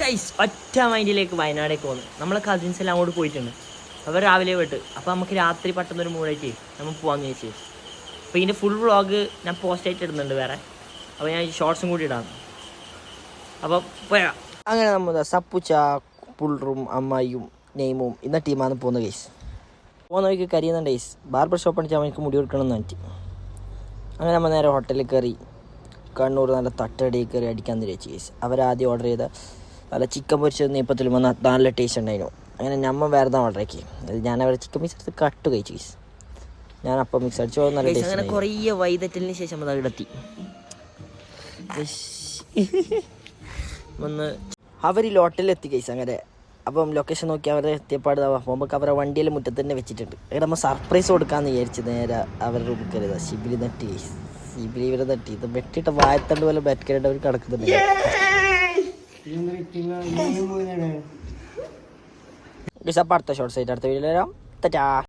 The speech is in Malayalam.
ഗൈസ് ഒറ്റ മൈൻഡിലേക്ക് വയനാടേക്ക് പോകുന്നു. നമ്മളെ കസിൻസ് എല്ലാം അങ്ങോട്ട് പോയിട്ടുണ്ട്. അവർ രാവിലെ വിട്ട്. അപ്പോൾ നമുക്ക് രാത്രി പെട്ടെന്നൊരു മൂടായിട്ട് നമ്മൾ പോകാമെന്ന് ചോദിച്ചു. അപ്പോൾ ഇതിൻ്റെ ഫുൾ വ്ളോഗ് ഞാൻ പോസ്റ്റായിട്ട് ഇടുന്നുണ്ട് വേറെ. അപ്പോൾ ഞാൻ ഷോർട്സും കൂടി ഇടാം. അപ്പോൾ പോയാ അങ്ങനെ നമ്മൾ സപ്പുച്ച പുള്ളറും അമ്മായിയും നെയ്മും ഇന്ന ടീമാണ് പോകുന്നത് ഗൈസ്. പോകുന്ന വഴിക്ക് കരിയുന്നുണ്ട് ഗൈസ്. ബാർബർ ഷോപ്പ് അടിച്ചാൽ അവർക്ക് മുടി കൊടുക്കണമെന്ന് പറഞ്ഞിട്ട് അങ്ങനെ നമ്മൾ നേരെ ഹോട്ടലിൽ കയറി കണ്ണൂർ നല്ല തട്ടടി കയറി അടിക്കാൻ തിരിച്ചു ഗൈസ്. അവരാദ്യം ഓർഡർ ചെയ്ത നല്ല ചിക്കൻ പൊരിച്ചത് നെയ്പ്പത്തിലും വന്നാൽ നല്ല ടേസ്റ്റ് ഉണ്ടായിരുന്നു. അങ്ങനെ നമ്മൾ വേറെ ഓർഡർ ആക്കി. ഞാൻ അവരെ ചിക്കൻ പീസ് എടുത്ത് കട്ട് കഴിച്ചു ഗൈസ്. ഞാൻ അപ്പം മിക്സ് അടിച്ചു നല്ല ടേസ്റ്റ്. അങ്ങനെ കുറേ വൈദറ്റലിന് ശേഷം നമ്മൾ അവിടെ എത്തി. വന്ന് അവർ ഹോട്ടലിൽ എത്തി ഗൈസ്. അങ്ങനെ അപ്പം ലൊക്കേഷൻ നോക്കി അവരെ എത്തിയപ്പാട് നമുക്ക് അവരെ വണ്ടിയിൽ മുറ്റത്ത് തന്നെ വെച്ചിട്ടുണ്ട്. ഇവിടെ നമ്മൾ സർപ്രൈസ് കൊടുക്കാമെന്ന് വിചാരിച്ച് നേരെ അവരുടെ റൂമിൽ കയറിയതാ. ശിബിലി നട്ടി ഗൈസ്. ശിബിലി ഇവരെ നട്ടി ഇത് വെട്ടിയിട്ട് വായത്തണ്ട് പോലെ ബെറ്റ് അവർ കിടക്കുന്നുണ്ട്. അടുത്ത ഷോർട്സ് ആയിട്ട് അടുത്ത വീഡിയോയിൽ വരാം.